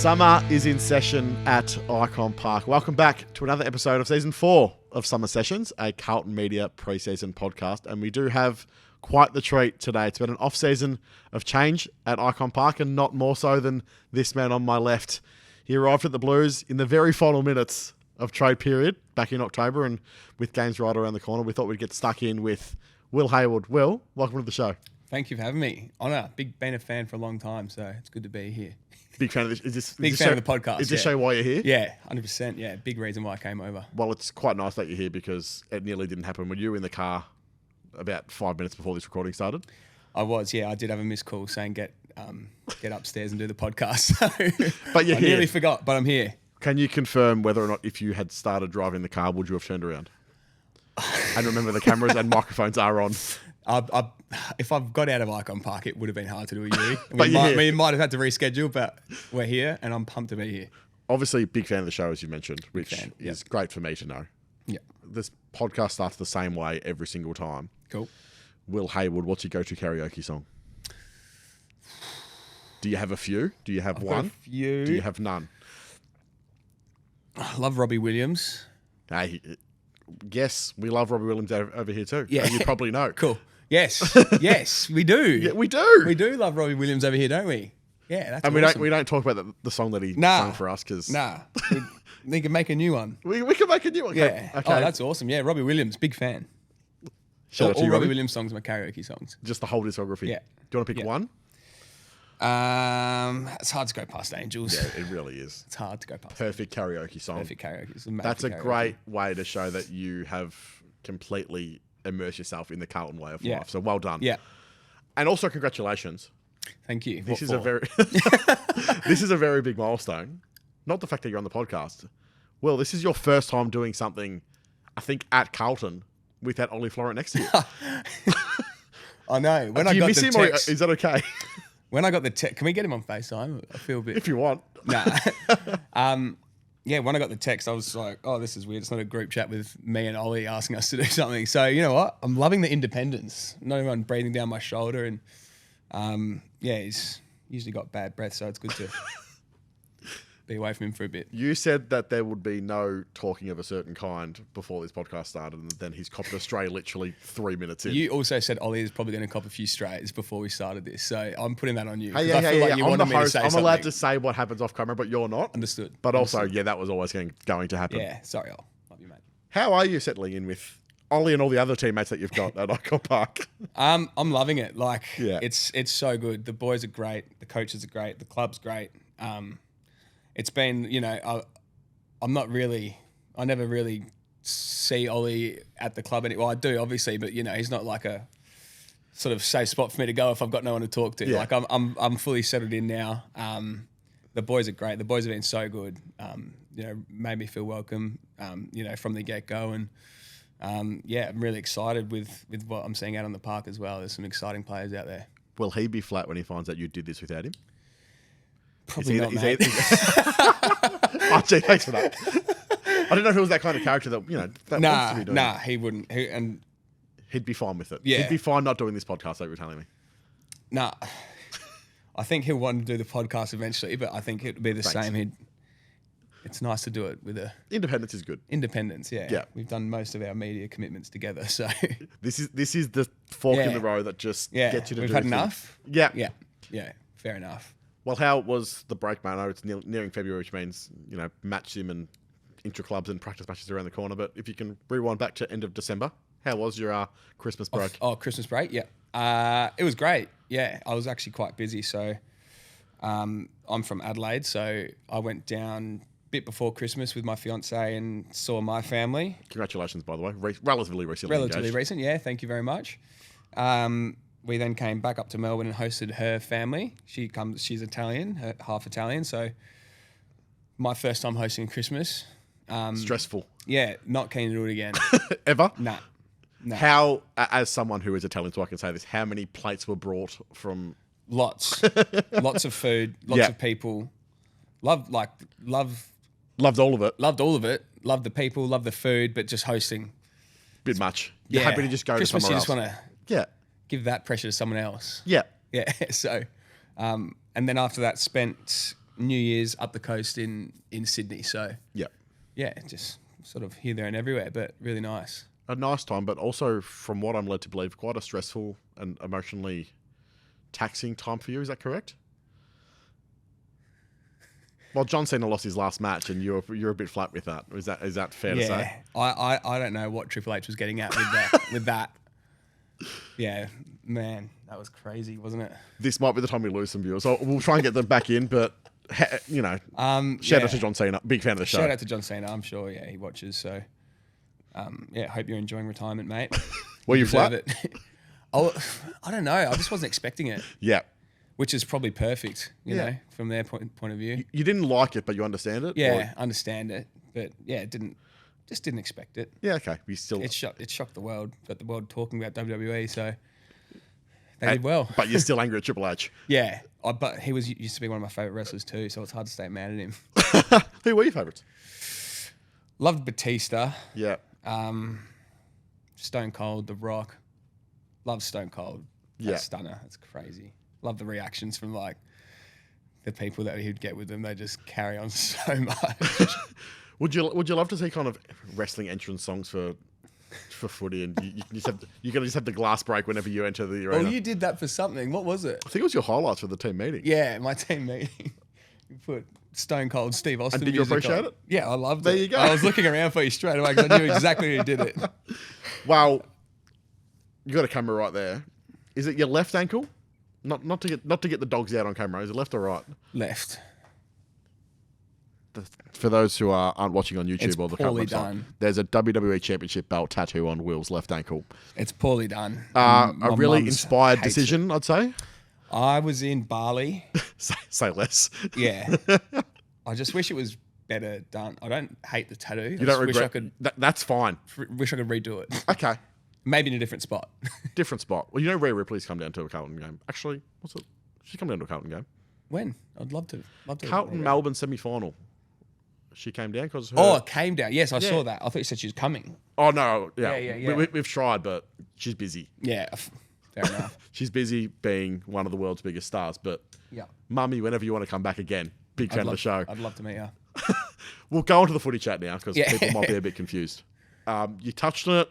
Summer is in session at Icon Park. Welcome back to another episode of Season 4 of Summer Sessions, a Carlton Media Preseason podcast. And we do have quite the treat today. It's been an off-season of change at Icon Park, and not more so than this man on my left. He arrived at the Blues in the very final minutes of trade period back in October, and with games right around the corner, we thought we'd get stuck in with Will Hayward. Will, welcome to the show. Thank you for having me. Honour. Been a fan for a long time, so it's good to be here. Big fan of this. Is this Big fan of the podcast. Is this show why you're here? Yeah, 100%. Yeah, big reason why I came over. Well, it's quite nice that you're here because it nearly didn't happen when you were in the car about 5 minutes before this recording started. I was, yeah. I did have a missed call saying get upstairs and do the podcast. So But you're I here. nearly forgot, but I'm here. Can you confirm whether or not if you had started driving the car, would you have turned around? And remember, the cameras and microphones are on. If I've got out of Icon Park, it would have been hard to do a U. But we might have had to reschedule, but we're here and I'm pumped to be here. Obviously, big fan of the show, as you mentioned, which fan, is great for me to know. Yeah. This podcast starts the same way every single time. Cool. Will Hayward, what's your go-to karaoke song? Do you have a few? Do you have one? A few. Do you have none? I love Robbie Williams. Hey, yes, we love Robbie Williams over here too. Yeah. You probably know. Cool. Yes. Yes, we do. Yeah, we do. We do love Robbie Williams over here, don't we? Yeah, that's And awesome. we don't talk about the song that he Nah. sung for us because We can make a new one. we can make a new one. Yeah. Okay. Oh, that's awesome. Yeah, Robbie Williams, big fan. Shout out to All you, Robbie Robbie. Williams songs are my karaoke songs. Just the whole discography. Yeah. Do you want to pick Yeah. one? It's hard to go past Angels. Yeah, it really is. It's hard to go past. Perfect karaoke song. Perfect karaoke. It's That's a karaoke. great way to show that you have completely immersed yourself in the Carlton way of life. So well done. Yeah. And also congratulations. Thank you. This What is for? a very this is a very big milestone. Not the fact that you're on the podcast. Well, this is your first time doing something, I think, at Carlton with that Ollie Florent next to you. I know. When Do I you got miss the him text, or is that okay? when I got the text, can we get him on FaceTime? I feel a bit. If you want. Nah. Yeah, when I got the text, I was like, oh, this is weird. It's not a group chat with me and Ollie asking us to do something. So, you know what? I'm loving the independence. Not everyone breathing down my shoulder. And, yeah, he's usually got bad breath, so it's good to be away from him for a bit. You said that there would be no talking of a certain kind before this podcast started, and then he's copped a stray literally 3 minutes in. You also said Ollie is probably going to cop a few strays before we started this. So I'm putting that on you. Hey, 'cause I feel like you I'm the wanted me to host. say I'm something. allowed to say what happens off camera, but you're not. Understood. But also, Understood. yeah, that was always going to happen. Yeah, sorry, Ol. Love you, mate. How are you settling in with Ollie and all the other teammates that you've got at Icon Park? I'm loving it. Like, Yeah. it's so good. The boys are great. The coaches are great. The club's great. It's been, you know, I never really see Ollie at the club anymore. Well, I do, obviously, but, you know, he's not like a sort of safe spot for me to go if I've got no one to talk to. Yeah. Like, I'm fully settled in now. The boys are great. The boys have been so good. You know, made me feel welcome, you know, from the get-go. And, yeah, I'm really excited with what I'm seeing out on the park as well. There's some exciting players out there. Will he be flat when he finds out you did this without him? Probably not, mate. Oh, gee, thanks for that. I didn't know if it was that kind of character that, you know, that wants to be doing it. He wouldn't. He'd be fine with it. Yeah. He'd be fine not doing this podcast, like you were telling me. Nah. I think he'll want to do the podcast eventually, but I think it'd be the Thanks. same. It's nice to do it with Independence is good. independence. Yeah. Yeah. We've done most of our media commitments together, so This is the fork in Yeah. the road that just yeah. gets you to We've do had things. enough. Yeah. Yeah. Fair enough. Well, how was the break, mate? I know it's nearing February, which means, you know, match sim and intra-clubs and practice matches around the corner. But if you can rewind back to end of December, how was your Christmas break? Oh, Christmas break. Yeah. It was great. Yeah. I was actually quite busy. So I'm from Adelaide. So I went down a bit before Christmas with my fiance and saw my family. Congratulations, by the way. Relatively recently Relatively engaged. recent, yeah. Thank you very much. We then came back up to Melbourne and hosted her family. She's Italian, half Italian. So my first time hosting Christmas. Stressful. Yeah, not keen to do it again. Ever? Nah. How, as someone who is Italian, so I can say this, how many plates were brought from... Lots of food, lots Yeah. of people. Loved all of it. Loved all of it. Loved the people, loved the food, but just hosting. Bit much. You're happy to just go Christmas, to somewhere you just else. want to Yeah. give that pressure to someone else. Yeah. Yeah. So, and then after that, spent New Year's up the coast in Sydney. So Yeah. yeah, just sort of here, there, and everywhere, but really nice. A nice time, but also, from what I'm led to believe, quite a stressful and emotionally taxing time for you. Is that correct? Well, John Cena lost his last match, and you're a bit flat with that. Is that fair to say? I don't know what Triple H was getting at with that. Yeah, man, that was crazy, wasn't it? This might be the time we lose some viewers. So we'll try and get them back in, but shout out to John Cena, big fan of the show. Shout out to John Cena. I'm sure, he watches. So, hope you're enjoying retirement, mate. Were you flat? It. I don't know. I just wasn't expecting it. Yeah. Which is probably perfect, you know, from their point of view. You didn't like it, but you understand it? Yeah, understand it. But yeah, didn't expect it. Yeah, okay. It shocked the world. Got the world talking about WWE, so they did well. But you're still angry at Triple H. Yeah, but he used to be one of my favourite wrestlers too, so it's hard to stay mad at him. Who were your favourites? Loved Batista. Yeah. Stone Cold, The Rock. Love Stone Cold. That's stunner. That's crazy. Love the reactions from like the people that he'd get with them. They just carry on so much. Would you love to see kind of wrestling entrance songs for footy, and you can just have the glass break whenever you enter the arena? Well, you did that for something. What was it? I think it was your highlights for the team meeting. Yeah, my team meeting. You put Stone Cold Steve Austin. And did you appreciate it? Yeah, I loved it. There you go. I was looking around for you straight away because I knew exactly who did it. Well, you got a camera right there. Is it your left ankle? Not to get the dogs out on camera. Is it left or right? Left. For those who aren't watching on YouTube It's or the poorly website, done. there's a WWE Championship belt tattoo on Will's left ankle. It's poorly done. A really mum's inspired hates decision, I'd say. I was in Bali. Say less. Yeah. I just wish it was better done. I don't hate the tattoo. You don't regret? That's fine. Wish I could redo it. Okay. Maybe in a different spot. Different spot. Well, Rhea Ripley's come down to a Carlton game. Actually, what's it? She's come down to a Carlton game. When? I'd love to. Carlton Melbourne semi-final. She came down because it came down. Yes, I saw that. I thought you said she was coming. Oh no, yeah. Yeah. We've tried, but she's busy. Yeah, fair enough. She's busy being one of the world's biggest stars. But yeah, Mummy, whenever you want to come back again, big fan of the show. I'd love to meet her. We'll go on to the footy chat now because people might be a bit confused. You touched on it.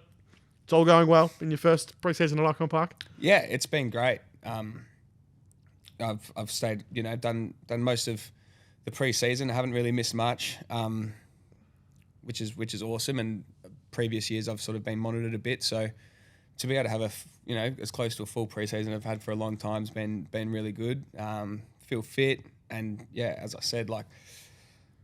It's all going well in your first pre-season at Icon Park? Yeah, it's been great. I've stayed, done most of the pre-season. I haven't really missed much, which is awesome. And previous years I've sort of been monitored a bit. So to be able to have as close to a full pre-season I've had for a long time has been really good. Feel fit, and yeah, as I said, like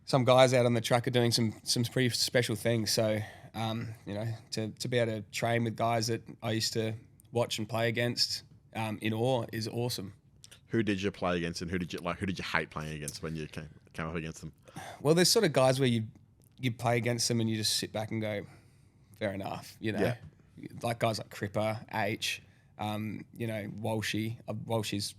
some guys out on the track are doing some pretty special things. So. To be able to train with guys that I used to watch and play against in awe is awesome. Who did you play against, and who did you hate playing against when you came up against them? Well, there's sort of guys where you play against them and you just sit back and go, fair enough, Yeah. Like guys like Cripper, H, Walshy. Walshy's,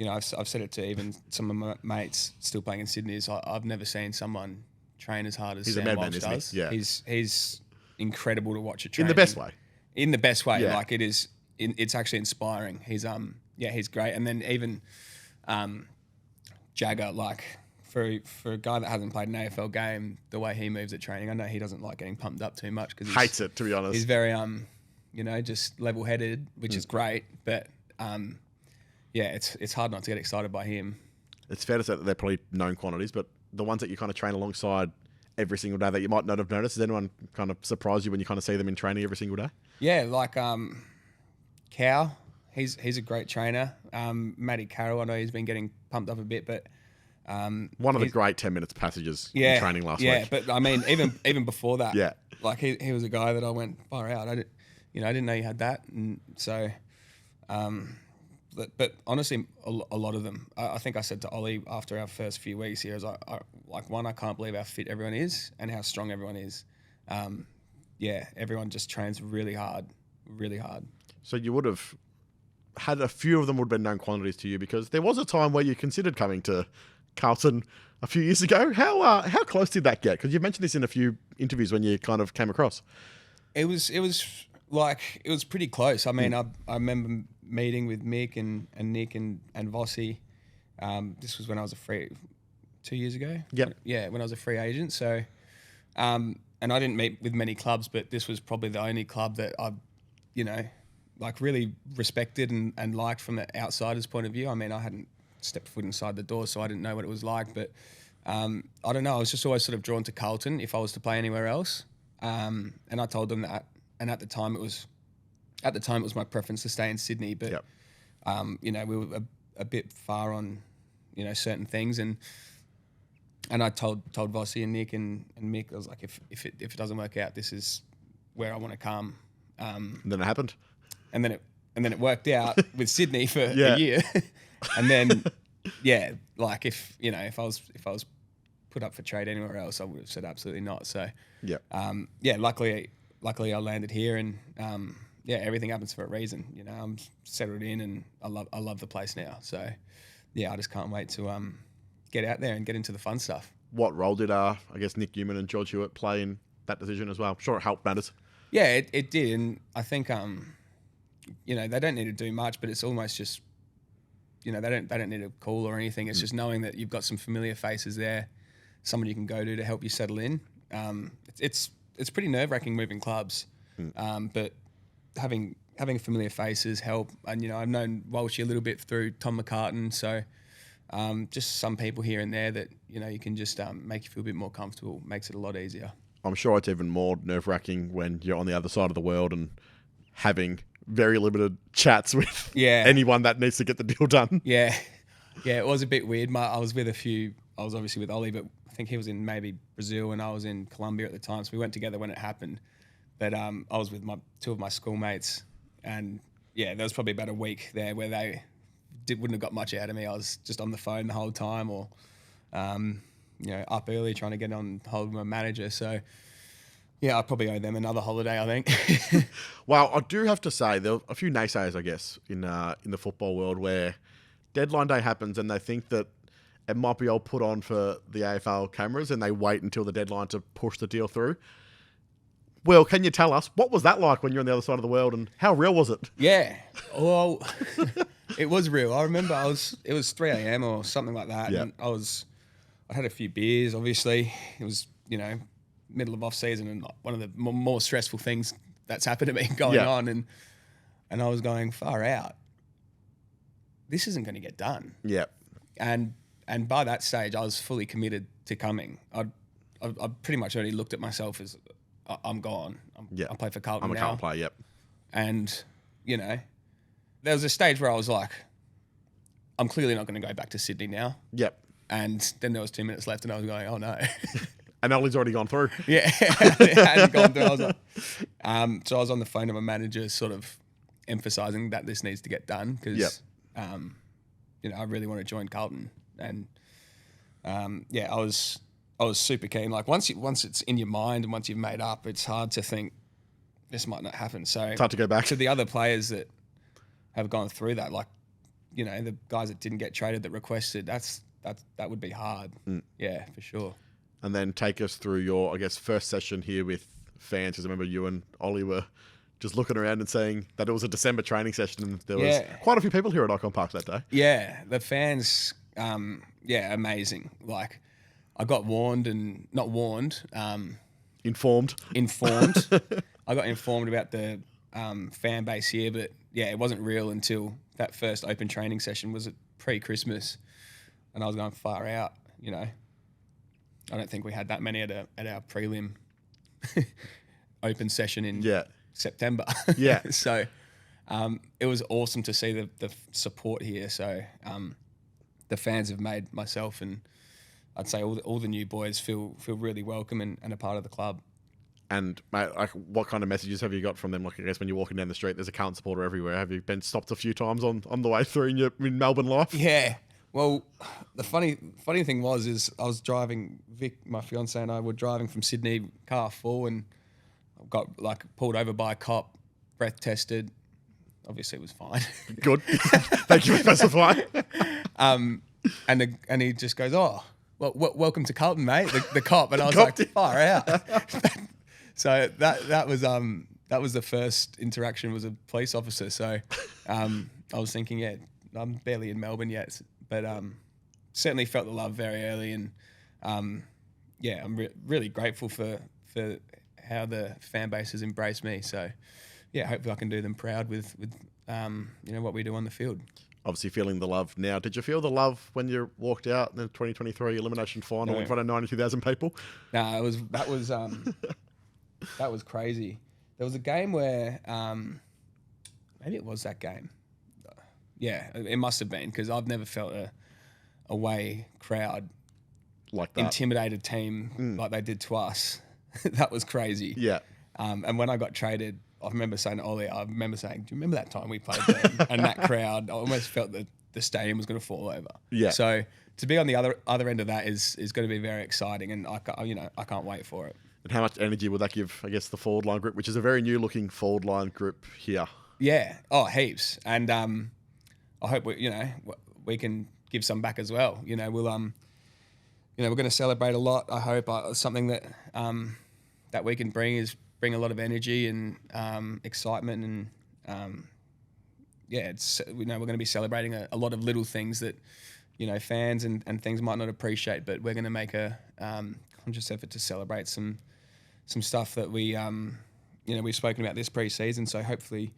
I've said it to even some of my mates still playing in Sydney. Is I've never seen someone train as hard as he's Sam a madman, Walsh isn't does. He? Yeah. He's incraggle to watch it train. In the best way. In the best way. Yeah. Like it is, it's actually inspiring. He's great. And then even Jagger, like for a guy that hasn't played an AFL game, the way he moves at training, I know he doesn't like getting pumped up too much because hates it, to be honest. He's very just level-headed, which is great. But it's hard not to get excited by him. It's fair to say that they're probably known quantities, but the ones that you kind of train alongside every single day that you might not have noticed, does anyone kind of surprise you when you kind of see them in training every single day? Yeah, like Cow, he's a great trainer. Matty Carroll, I know he's been getting pumped up a bit, but one of the great 10 minutes passages in training last week. Yeah, but I mean, even before that, yeah, like he was a guy that I went far out. I didn't know you had that, and so. But honestly, a lot of them. I think I said to Ollie after our first few weeks here, I can't believe how fit everyone is and how strong everyone is. Everyone just trains really hard. So you would have had a few of them would have been known quantities to you because there was a time where you considered coming to Carlton a few years ago. How close did that get? Because you mentioned this in a few interviews when you kind of came across. It was pretty close. I mean, I remember meeting with Mick and Nick and Vossi. This was when I was a 2 years ago. Yep. Yeah, when I was a free agent. So, and I didn't meet with many clubs, but this was probably the only club that I, like really respected and liked from an outsider's point of view. I mean, I hadn't stepped foot inside the door, so I didn't know what it was like. But I don't know. I was just always sort of drawn to Carlton if I was to play anywhere else. And I told them that. And at the time, it was my preference to stay in Sydney. But we were a bit far on, certain things. And I told Vossi and Nick and Mick, I was like, if it doesn't work out, this is where I want to come. And then it happened. And then it worked out with Sydney for a year. And then, like if I was put up for trade anywhere else, I would have said absolutely not. So, luckily I landed here, and everything happens for a reason. I'm settled in, and I love the place now. So, I just can't wait to get out there and get into the fun stuff. What role did I guess Nick Newman and George Hewitt play in that decision as well? I'm sure it helped matters. Yeah, it did, and I think they don't need to do much, but it's almost just they don't need a call or anything. It's just knowing that you've got some familiar faces there, someone you can go to help you settle in. It's pretty nerve-wracking moving clubs, but having familiar faces help. And I've known Walshy a little bit through Tom McCartan, so just some people here and there that you can just make you feel a bit more comfortable. Makes it a lot easier. I'm sure it's even more nerve-wracking when you're on the other side of the world and having very limited chats with anyone that needs to get the deal done. Yeah, it was a bit weird. I was obviously with Ollie, but I think he was in maybe Brazil and I was in Colombia at the time, so we went together when it happened. But I was with two of my schoolmates, and there was probably about a week there where they wouldn't have got much out of me. I was just on the phone the whole time, or up early trying to get on hold of my manager. So I probably owe them another holiday, I think. Well, I do have to say there are a few naysayers, I guess, in the football world where deadline day happens and they think that it might be all put on for the AFL cameras and they wait until the deadline to push the deal through. Well, can you tell us, what was that like when you're on the other side of the world, and how real was it? Yeah, well, it was real. I remember it was 3 a.m. or something like that, and I had a few beers, obviously. It was, middle of off-season, and one of the more stressful things that's happened to me going on, and I was going, far out. This isn't going to get done. Yeah. And by that stage, I was fully committed to coming. I pretty much already looked at myself as, I'm gone. I play for Carlton now. I'm a Carlton player, yep. And, there was a stage where I was like, I'm clearly not going to go back to Sydney now. Yep. And then there was 2 minutes left and I was going, oh no. And Ollie's already gone through. Yeah, it hadn't gone through. I was like, so I was on the phone to my manager sort of emphasising that this needs to get done because, I really want to join Carlton. And, I was super keen. Like once it's in your mind and once you've made up, it's hard to think this might not happen. So it's hard to go back. To the other players that have gone through that, like, the guys that didn't get traded that requested, that would be hard. Yeah, for sure. And then take us through your, I guess, first session here with fans, because I remember you and Ollie were just looking around and saying that it was a December training session and there was quite a few people here at Icon Park that day. Yeah, the fans, amazing. Like, I got warned and not warned. Informed. I got informed about the fan base here, but it wasn't real until that first open training session was pre-Christmas, and I was going far out. I don't think we had that many at our prelim open session in September. Yeah. So it was awesome to see the support here. So the fans have made myself and I'd say all the new boys feel really welcome and a part of the club. And mate, like, what kind of messages have you got from them? Like, I guess when you're walking down the street, there's a Carlton supporter everywhere. Have you been stopped a few times on the way through in Melbourne life? Yeah. Well, the funny thing is I was driving, Vic, my fiance, and I were driving from Sydney, car full, and got pulled over by a cop, breath tested. Obviously, it was fine. Good. Thank you for specifying. And he just goes, "Oh, well, welcome to Carlton, mate." The cop, and I was like, "Far out." So that was the first interaction, was a police officer. So I was thinking, I'm barely in Melbourne yet. But certainly felt the love very early, and I'm really grateful for how the fan base has embraced me. So yeah, hopefully I can do them proud with what we do on the field. Obviously feeling the love now. Did you feel the love when you walked out in the 2023 elimination final in front of 92,000 people? No, that was crazy. There was a game where maybe it was that game. Yeah, it must have been, because I've never felt a away crowd like that intimidated team like they did to us. That was crazy. Yeah. And when I got traded, I remember saying to Ollie, do you remember that time we played them? And that crowd, I almost felt that the stadium was going to fall over. Yeah. So to be on the other end of that is going to be very exciting, and I can't wait for it. And how much energy would that give, I guess, the forward line group, which is a very new looking forward line group here? Yeah. Oh, heaps. And I hope we can give some back as well. We're going to celebrate a lot. I hope something that that we can bring a lot of energy and excitement, and we're going to be celebrating a lot of little things that fans and things might not appreciate, but we're going to make a conscious effort to celebrate some stuff that we've spoken about this pre-season. So hopefully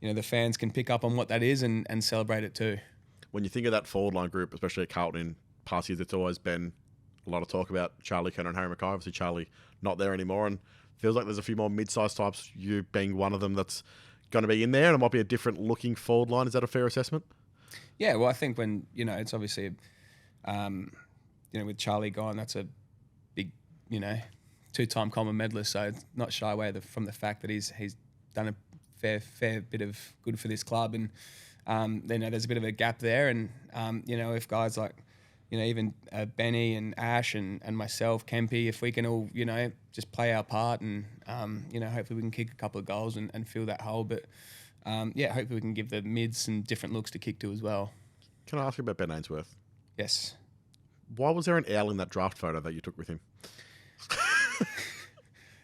the fans can pick up on what that is and celebrate it too. When you think of that forward line group, especially at Carlton in past years, it's always been a lot of talk about Charlie Kerner and Harry Mackay. Obviously Charlie not there anymore, and feels like there's a few more mid-sized types, you being one of them, that's going to be in there, and it might be a different looking forward line. Is that a fair assessment? Yeah, well, I think when, it's obviously, with Charlie gone, that's a big, two-time common medalist, so it's not shy away from the fact that he's done a fair bit of good for this club, and there's a bit of a gap there, and if guys like even Benny and Ash and myself, Kempy, if we can all just play our part, and hopefully we can kick a couple of goals and fill that hole, but hopefully we can give the mids some different looks to kick to as well. Can I ask you about Ben Ainsworth? Yes. Why was there an owl in that draft photo that you took with him?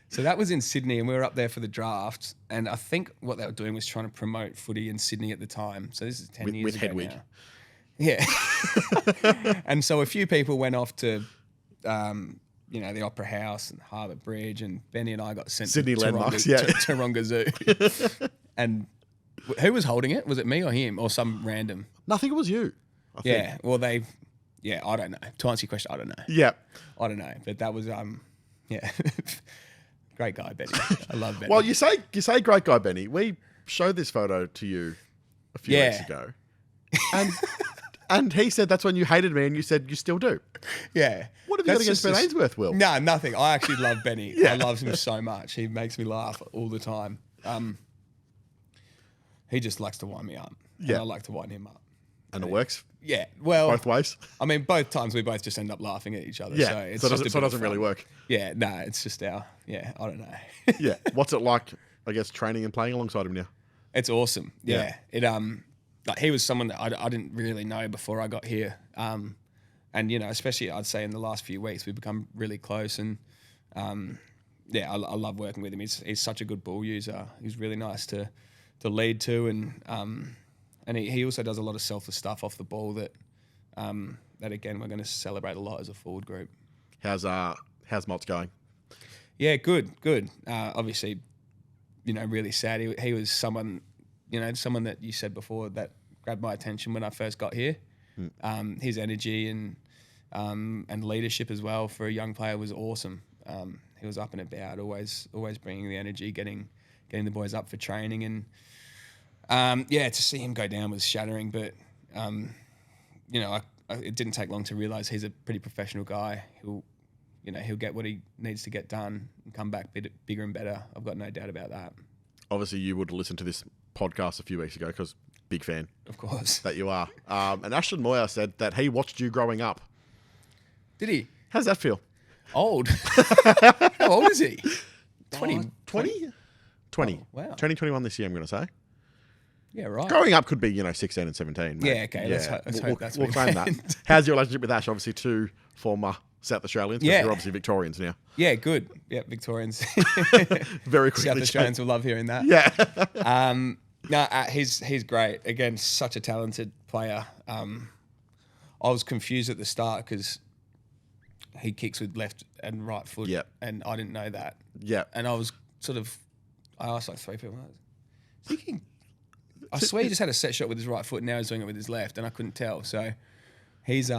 So that was in Sydney, and we were up there for the draft, and I think what they were doing was trying to promote footy in Sydney at the time. So this is 10 years ago Hedwig. now. Yeah. And so a few people went off to, the Opera House and Harbour Bridge, and Benny and I got sent Sydney to landmarks, Taronga Zoo. And who was holding it? Was it me or him or some random? No, I think it was you. I think. Yeah. Well, I don't know. To answer your question, I don't know. Yeah. I don't know. But that was, great guy, Benny. I love Benny. Well, you say great guy, Benny. We showed this photo to you a few weeks ago. And he said that's when you hated me, and you said you still do. Yeah. What have you got against Ben Ainsworth, Will? No, nothing. I actually love Benny. I love him so much. He makes me laugh all the time. He just likes to wind me up. Yeah. And I like to wind him up. And it works Yeah. Well, both ways. I mean, both times we both just end up laughing at each other. Yeah. So, it's So just it doesn't really work. Yeah. No, it's just I don't know. Yeah. What's it like, I guess, training and playing alongside him now? It's awesome. Yeah. It he was someone that I didn't really know before I got here. And especially I'd say in the last few weeks we've become really close, and I love working with him. He's such a good ball user. He's really nice to lead to, and he also does a lot of selfless stuff off the ball that again we're going to celebrate a lot as a forward group. How's Mott's going? Yeah, good. Obviously, really sad. He was someone that you said before that grabbed my attention when I first got here. His energy and leadership as well for a young player was awesome. He was up and about, always bringing the energy, getting the boys up for training, and to see him go down was shattering. But it didn't take long to realise he's a pretty professional guy. He'll get what he needs to get done and come back bigger and better. I've got no doubt about that. Obviously, you would have listened to this podcast a few weeks ago because big fan, of course, that you are. And Ashton Moyer said that he watched you growing up. Did he? How's that feel? Old. How old is he? 20. 20? 20. Oh, wow. 2021 this year, I'm going to say. Yeah, right. Growing up could be, 16 and 17. Mate. Yeah, okay. Let's hope that's we'll what claim he that. meant. How's your relationship with Ash? Obviously, two former South Australians. Yeah. You're obviously Victorians now. Yeah, good. Yeah, Victorians. Very quickly. South Australians will love hearing that. Yeah. No, he's great. Again, such a talented player. I was confused at the start because he kicks with left and right foot, and I didn't know that. Yeah. And I was I asked like 3 people, I was thinking, I swear he just had a set shot with his right foot and now he's doing it with his left, and I couldn't tell. So he's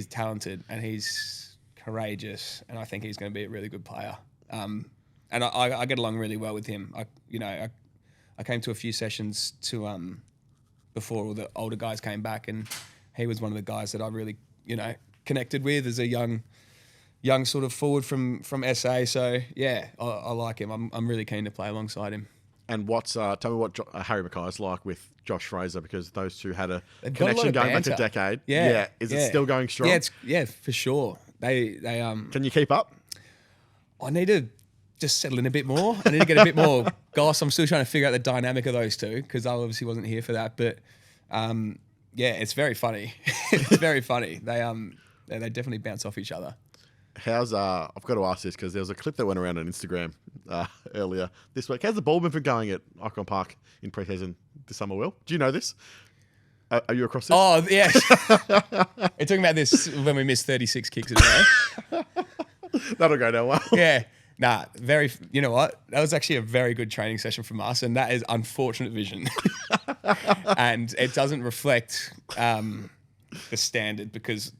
talented and he's courageous, and I think he's going to be a really good player. And I get along really well with him. I came to a few sessions before all the older guys came back, and he was one of the guys that I really, connected with as a young sort of forward from SA. So yeah, I like him. I'm really keen to play alongside him. And tell me what Harry Mackay's like with Josh Fraser, because those two had a They've got connection a lot of going back a banter. decade. Yeah. Is it still going strong? Yeah, for sure. They Can you keep up? I need to just settle in a bit more. I need to get a bit more goss. I'm still trying to figure out the dynamic of those two because I obviously wasn't here for that. But yeah, it's very funny. It's very funny. They definitely bounce off each other. I've got to ask this because there was a clip that went around on Instagram earlier this week. How's the ball been going at Icon Park in pre-season this summer, Will? Do you know this? Are you across this? Oh, yeah. We're talking about this when we missed 36 kicks in a row. That'll go down well. Yeah. Nah, you know what? That was actually a very good training session from us, and that is unfortunate vision. And it doesn't reflect the standard, because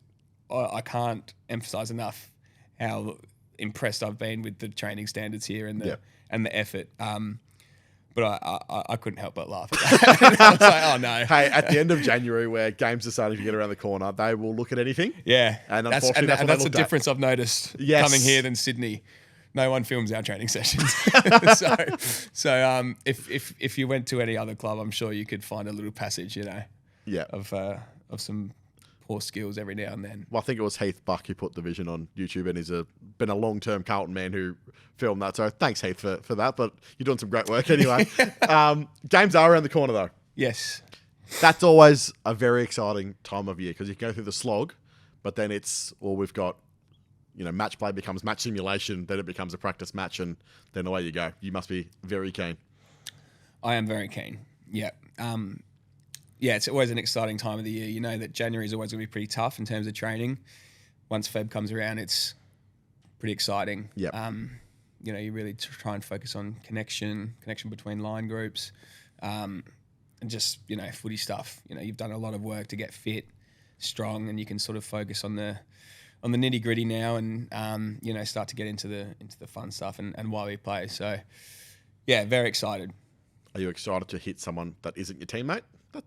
I can't emphasize enough how impressed I've been with the training standards here and the effort. But I couldn't help but laugh at that. I was like, oh no. Hey, at the end of January, where games are starting to get around the corner, they will look at anything. Yeah. And unfortunately, that's the difference I've noticed coming here than Sydney. No one films our training sessions. So if you went to any other club, I'm sure you could find a little passage, of some poor skills every now and then. Well, I think it was Heath Buck who put the vision on YouTube, and he's been a long-term Carlton man who filmed that. So thanks, Heath, for that. But you're doing some great work anyway. Games are around the corner, though. Yes. That's always a very exciting time of year because you can go through the slog, but then we've got, match play becomes match simulation, then it becomes a practice match, and then away you go. You must be very keen. I am very keen. Yeah. Yeah, it's always an exciting time of the year. You know that January is always going to be pretty tough in terms of training. Once Feb comes around, it's pretty exciting. Yep. You really try and focus on connection between line groups, and just, footy stuff. You've done a lot of work to get fit, strong, and you can sort of focus on the nitty gritty now, and start to get into the fun stuff and why we play. So, yeah, very excited. Are you excited to hit someone that isn't your teammate?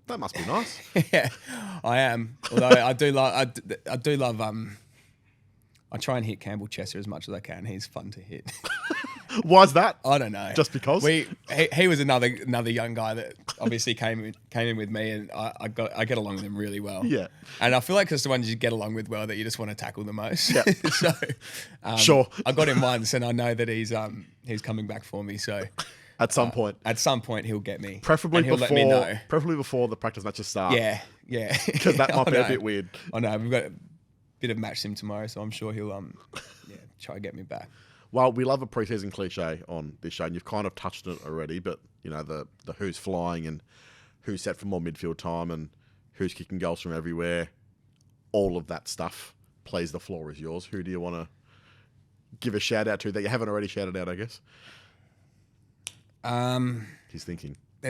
That must be nice. Yeah, I am. Although I do love. I try and hit Campbell Chester as much as I can. He's fun to hit. Why's that? I don't know. Just because he was another young guy that obviously came in with me, and I get along with him really well. Yeah, and I feel like it's the ones you get along with well that you just want to tackle the most. Yeah. So sure, I got him once, and I know that he's coming back for me. So. At some point, he'll get me. Preferably before. Let me know. Preferably before the practice matches start. Yeah. Because that might be a bit weird. I know. We've got a bit of match sim tomorrow, so I'm sure he'll try to get me back. Well, we love a preseason cliche on this show, and you've kind of touched it already. But the who's flying and who's set for more midfield time and who's kicking goals from everywhere, all of that stuff. Please, the floor is yours. Who do you want to give a shout out to that you haven't already shouted out? I guess. He's thinking. I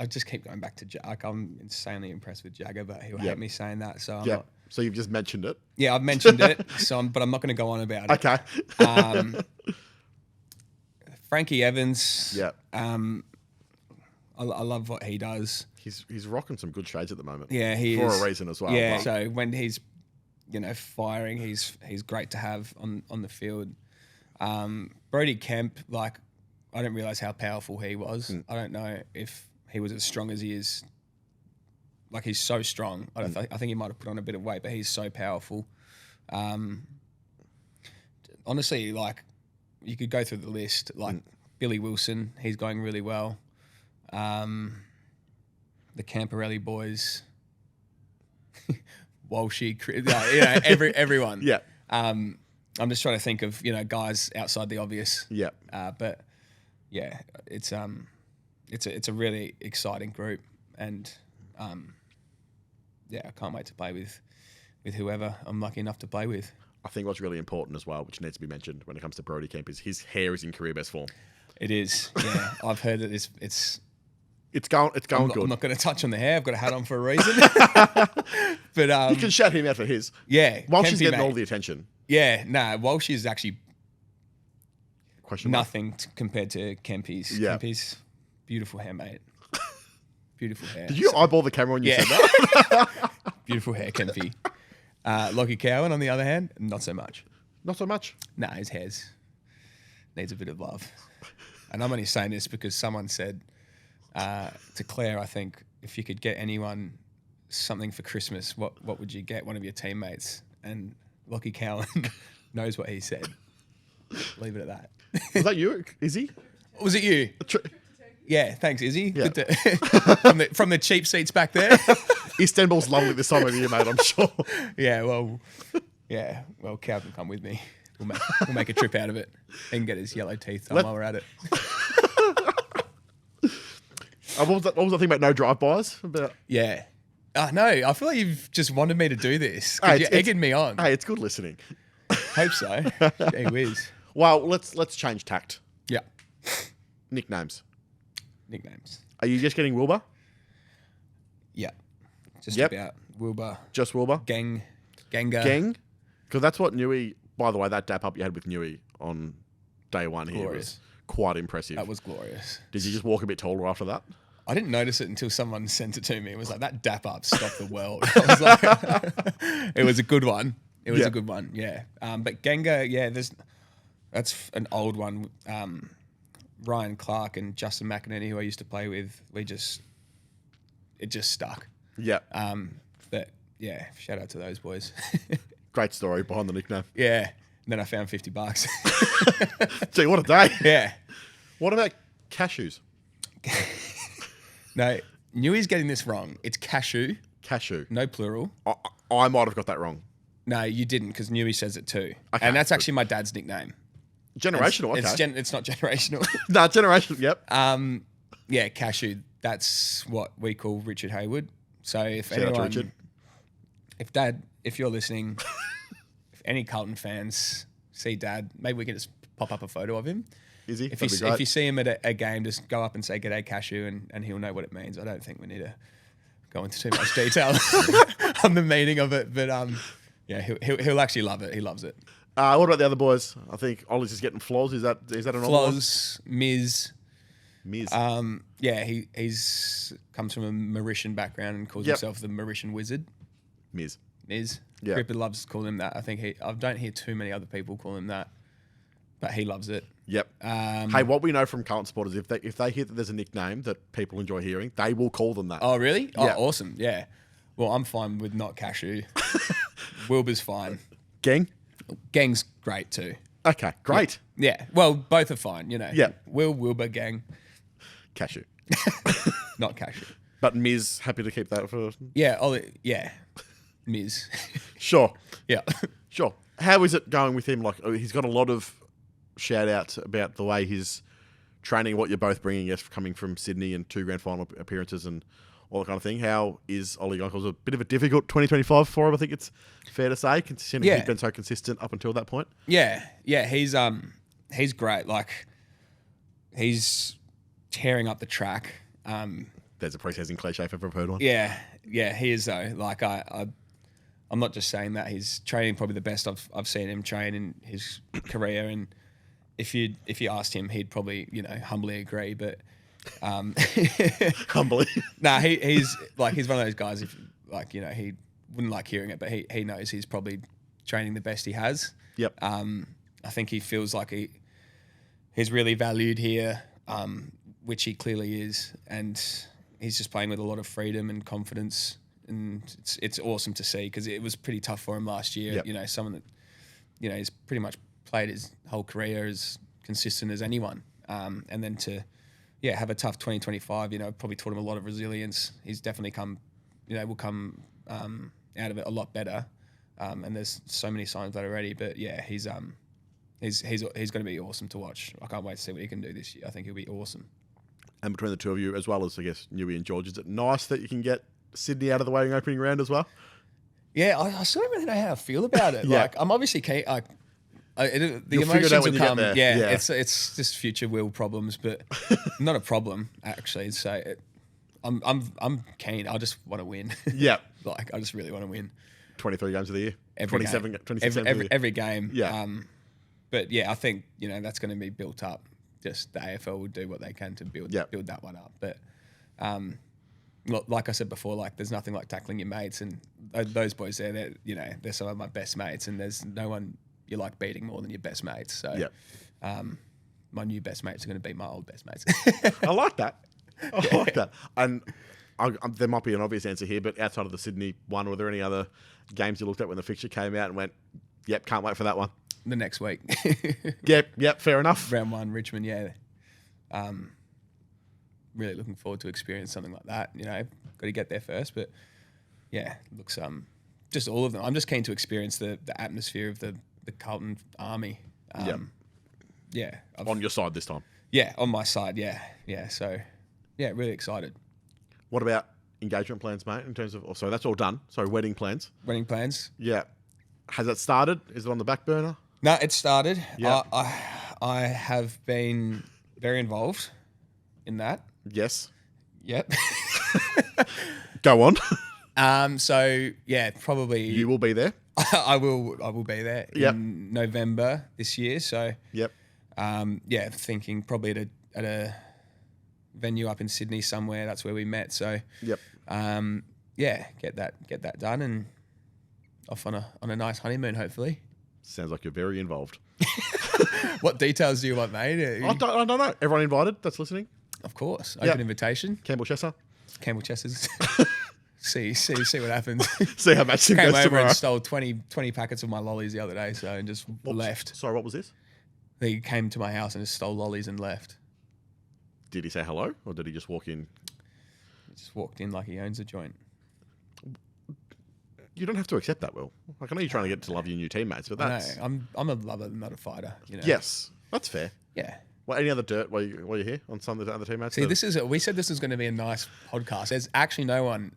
just keep going back to Jack. I'm insanely impressed with Jagger, but he'll hate me saying that. So I'm not. So you've just mentioned it. Yeah, I've mentioned it. But I'm not going to go on about it. Okay. Frankie Evans. Yeah. I love what he does. He's rocking some good shades at the moment. Yeah, he is. For a reason as well. Yeah. So when he's firing, he's great to have on the field. Brody Kemp, I didn't realise how powerful he was. I don't know if he was as strong as he is. He's so strong. I think he might have put on a bit of weight, but he's so powerful. Honestly, you could go through the list. Billy Wilson, he's going really well. The Camporelli boys, Walshy, everyone. Yeah. I'm just trying to think of guys outside the obvious. Yeah. But yeah, it's a really exciting group, and yeah, I can't wait to play with whoever I'm lucky enough to play with. I think what's really important as well, which needs to be mentioned when it comes to Brody Kemp, is his hair is in career best form. It is. Yeah, I've heard that It's going good. I'm not going to touch on the hair. I've got a hat on for a reason. But you can shout him out for his. Yeah, While she's getting all the attention. Yeah, Walsh is actually Question mark. nothing compared to Kempy's. Yeah. Kempy's beautiful hair, mate. Beautiful hair. Did you eyeball the camera when you said that? Beautiful hair, Kempy. Lockie Cowan, on the other hand, not so much. Not so much. Nah, his hair's needs a bit of love. And I'm only saying this because someone said to Claire, I think, if you could get anyone something for Christmas, what would you get one of your teammates? And Lockie Cowan knows what he said. Leave it at that. Was that you, Izzy? Was it you? Yeah, thanks, Izzy. Yeah. Good to, from the cheap seats back there. Istanbul's lovely this time of year, mate, I'm sure. Well, Cal can come with me. We'll make a trip out of it. He can get his yellow teeth done while we're at it. What was that thing about no drive-bys? Yeah. No, I feel like you've just wanted me to do this. Hey, You're egging me on. Hey, it's good listening. Hope so. Gee whiz. Well, let's change tact. Yeah. Nicknames. Nicknames. Are you just getting Wilbur? Yeah. Just Yep. about Wilbur. Just Wilbur? Ganga. Gang? Because that's what Newey, by the way, that dap up you had with Newey on day one here Glorious. was quite impressive. That was glorious. Did you just walk a bit taller after that? I didn't notice it until someone sent it to me. It was like, that dap up stopped the world. I was like, it was a good one. It was a good one, yeah. But Ganga, yeah, that's an old one. Ryan Clark and Justin McInerney, who I used to play with, it just stuck. Yeah. But yeah, shout out to those boys. Great story behind the nickname. Yeah. And then I found $50. Gee, what a day. Yeah. What about cashews? No, Newey's getting this wrong. It's cashew. Cashew. No plural. I might have got that wrong. No, you didn't, because Newey says it too. Okay. And that's actually my dad's nickname. Generational, okay. It's not generational. No, generational, yep. Yeah, cashew. That's what we call Richard Hayward. So if Shout out to anyone, Richard. if you're listening, if any Carlton fans see Dad, maybe we can just pop up a photo of him. Is he? If you see him at a game, just go up and say "G'day Cashew," and he'll know what it means. I don't think we need to go into too much detail on the meaning of it, but yeah, he'll actually love it. He loves it. What about the other boys? I think Ollie's just getting flaws. Is that an old one? Flaws, Miz. Yeah, he's comes from a Mauritian background and calls himself the Mauritian Wizard. Miz. Yeah. Cripper loves calling him that. I think I don't hear too many other people call him that, but he loves it. Yep. Hey, what we know from Carlton supporters, if they hear that there's a nickname that people enjoy hearing, they will call them that. Oh, really? Yeah. Oh, awesome. Yeah. Well, I'm fine with not cashew. Wilbur's fine. Gang? Gang's great too. Okay, great. Yeah. Well, both are fine, you know. Yeah. Wilbur, Gang. Cashew. Not cashew. But Miz, happy to keep that for... Yeah. Yeah. Miz. Sure. Yeah. Sure. How is it going with him? Like, he's got a lot of shout outs about the way he's training, what you're both bringing, yes, coming from Sydney and 2 grand final appearances and all that kind of thing. How is Ollie going? It was a bit of a difficult 2025 for him, I think it's fair to say, considering he's been so consistent up until that point. Yeah. Yeah. He's great. Like, he's tearing up the track. There's a preseason cliche if I've ever heard one. Yeah. Yeah, he is though. Like, I'm not just saying that. He's training probably the best I've seen him train in his career, and if you asked him, he'd probably humbly agree. But Humbly, nah, he's one of those guys. If he wouldn't like hearing it, but he knows he's probably training the best he has. Yep. I think he feels like he's really valued here, which he clearly is, and he's just playing with a lot of freedom and confidence. And it's awesome to see, because it was pretty tough for him last year. Yep. Someone that he's pretty much played his whole career as consistent as anyone, and then to have a tough 2025. Probably taught him a lot of resilience. He's definitely will come out of it a lot better. And there's so many signs of that already. But yeah, he's going to be awesome to watch. I can't wait to see what he can do this year. I think he'll be awesome. And between the two of you, as well as I guess Newey and George, is it nice that you can get Sydney out of the way in opening round as well? Yeah, I still don't really know how I feel about it. Yeah. Like, I'm obviously keen. The You'll figure it emotions out when will you get come. there. Yeah, Yeah. it's just future will problems, but not a problem actually. So I'm keen. I just want to win. Yeah. Like, I just really want to win 23 games of the year. every 27 game. 26 games of the year. Every game. Yeah. But yeah, I think that's going to be built up. Just the AFL will do what they can to build that one up. But like I said before, like, there's nothing like tackling your mates, and those boys there, they're some of my best mates, and there's no one you like beating more than your best mates. So my new best mates are going to beat my old best mates. I like that. I like that. And there might be an obvious answer here, but outside of the Sydney one, were there any other games you looked at when the fixture came out and went, yep, can't wait for that one? The next week. Yep, fair enough. Round 1, Richmond, yeah. Really looking forward to experience something like that. Got to get there first, but yeah, looks just all of them. I'm just keen to experience the atmosphere of the Carlton army. Yeah. On your side this time. Yeah, on my side, yeah. So, yeah, really excited. What about engagement plans, mate, in terms of... so that's all done. So wedding plans. Wedding plans? Yeah. Has that started? Is it on the back burner? No, it started. Yeah. I have been very involved in that. Yes. Yep. Go on. So yeah, probably You will be there. I will be there in November this year. So Yep. yeah, thinking probably at a venue up in Sydney somewhere. That's where we met. So Yep. yeah, get that done and off on a nice honeymoon, hopefully. Sounds like you're very involved. What details do you want, mate? I don't know. Everyone invited that's listening? Of course, open invitation. Campbell Chesser. Campbell Chessers. see what happens. See how much it Came goes over tomorrow. and stole 20 packets of my lollies the other day, and just left. Sorry, what was this? He came to my house and just stole lollies and left. Did he say hello or did he just walk in? He just walked in like he owns a joint. You don't have to accept that, Will. Like, I know you're trying to get to love your new teammates, but that's... No, I'm a lover, not a fighter. Yes, that's fair. Yeah. Well, any other dirt while you're here on some of the other teammates? See, we said this was going to be a nice podcast. There's actually no one.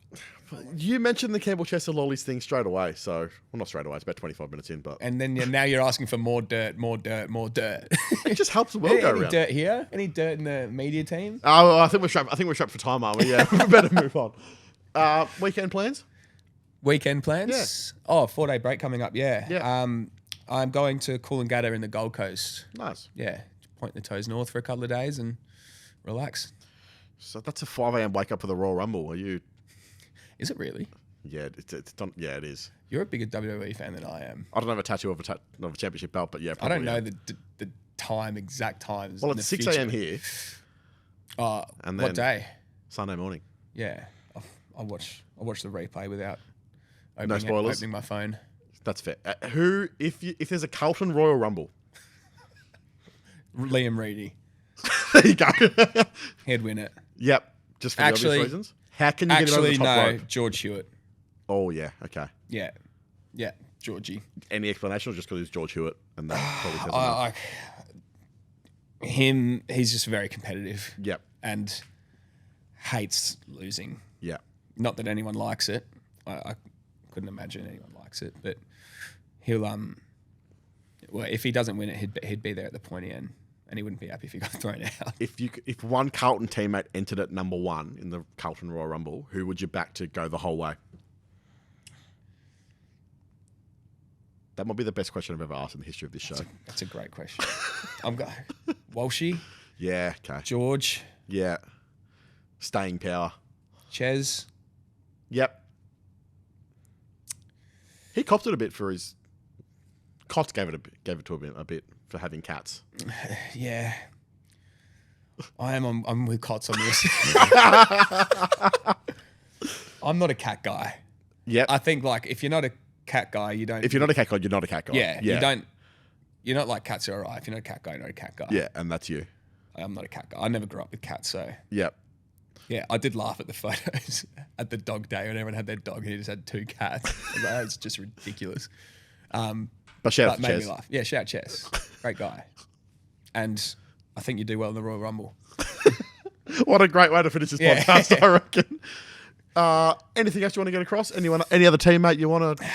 You mentioned the Campbell Chester lollies thing straight away, so... Well, not straight away, it's about 25 minutes in, but... And then now you're asking for more dirt. It just helps the world go Any around. dirt here? Any dirt in the media team? Oh, I think we're strapped for time, aren't we? Yeah, we better move on. Weekend plans? Weekend plans? Yeah. Oh, 4-day break coming up, yeah. Yeah. I'm going to Coolangatta in the Gold Coast. Nice. Yeah, point the toes north for a couple of days and relax. So that's a 5 a.m. wake up for the Royal Rumble. Are you... Is it really? Yeah, it's done. Yeah, it is. You're a bigger WWE fan than I am. I don't have a tattoo of a championship belt, but yeah, I probably. don't know the exact times. Well, in it's the 6 future. a.m. here. And then- what day? Sunday morning. Yeah, I'll watch the replay without No spoilers? opening my phone. That's fair. If there's a Carlton Royal Rumble, Liam Reedy, there you go. he'd win it. Yep, just for the Actually- obvious reasons. How can you get it over the Actually, top no, rope? George Hewitt. Oh yeah, okay. Yeah, Georgie. Any explanation, or just because he's George Hewitt and that probably says enough? He's just very competitive. Yep. And hates losing. Yeah. Not that anyone likes it. I couldn't imagine anyone likes it, but he'll well, if he doesn't win it, he'd be there at the pointy end, and he wouldn't be happy if he got thrown out. If one Carlton teammate entered at number 1 in the Carlton Royal Rumble, who would you back to go the whole way? That might be the best question I've ever asked in the history of this show. That's a great question. I'm going Walshy, Yeah. Okay. George, Yeah. Staying power. Ches. Yep. He copped it a bit for his. Cots gave it to him a bit for having cats. Yeah. I'm with Cots on this. I'm not a cat guy. Yep. I think like if you're not a cat guy, you don't. If you're not a cat guy, you're not a cat guy. Yeah, you don't. You're not like cats are alright. If you're not a cat guy, you're not a cat guy. Yeah, and that's you. I'm not a cat guy. I never grew up with cats, so Yep. yeah, I did laugh at the photos at the dog day when everyone had their dog and he just had 2 cats. I was like, that's just ridiculous. But shout out to Made me Ches. laugh. Yeah, shout out Chess. Great guy. And I think you do well in the Royal Rumble. What a great way to finish this Yeah. podcast, I reckon. Anything else you want to get across? Any other teammate you want to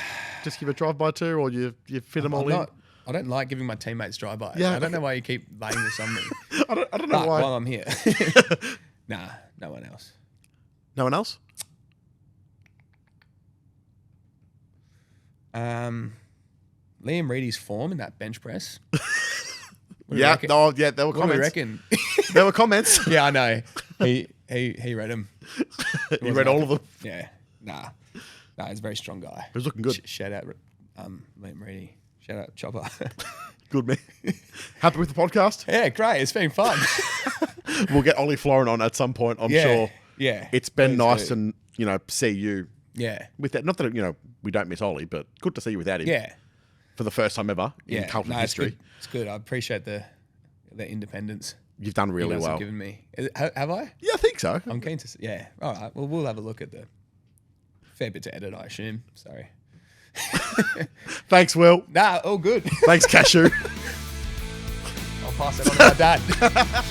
just give a drive-by to, or you fit them all in? I don't like giving my teammates drive-bys. Yeah, I don't know why you keep laying this on me. I don't know why. While I'm here. Nah, no one else. No one else? Liam Reedy's form in that bench press. Yeah, there were What do you comments. reckon? There were comments. Yeah, I know. He read them. You read all of them. Yeah. Nah, he's a very strong guy. He was looking good. Shout out Liam Reedy. Shout out Chopper. Good, man. Happy with the podcast? Yeah, great. It's been fun. We'll get Ollie Florin on at some point, I'm sure. Yeah. It's been Please nice do. and, see you Yeah. with that. Not that, we don't miss Ollie, but good to see you without him. Yeah. For the first time ever in Carlton history. It's good. It's good. I appreciate the independence You've done really you guys well. have given me. Have I? Yeah, I think so. I'm keen to see. Yeah. All right. Well, we'll have a look at the fair bit to edit, I assume. Sorry. Thanks, Will. Nah, all good. Thanks, Cashew. I'll pass it on to my dad.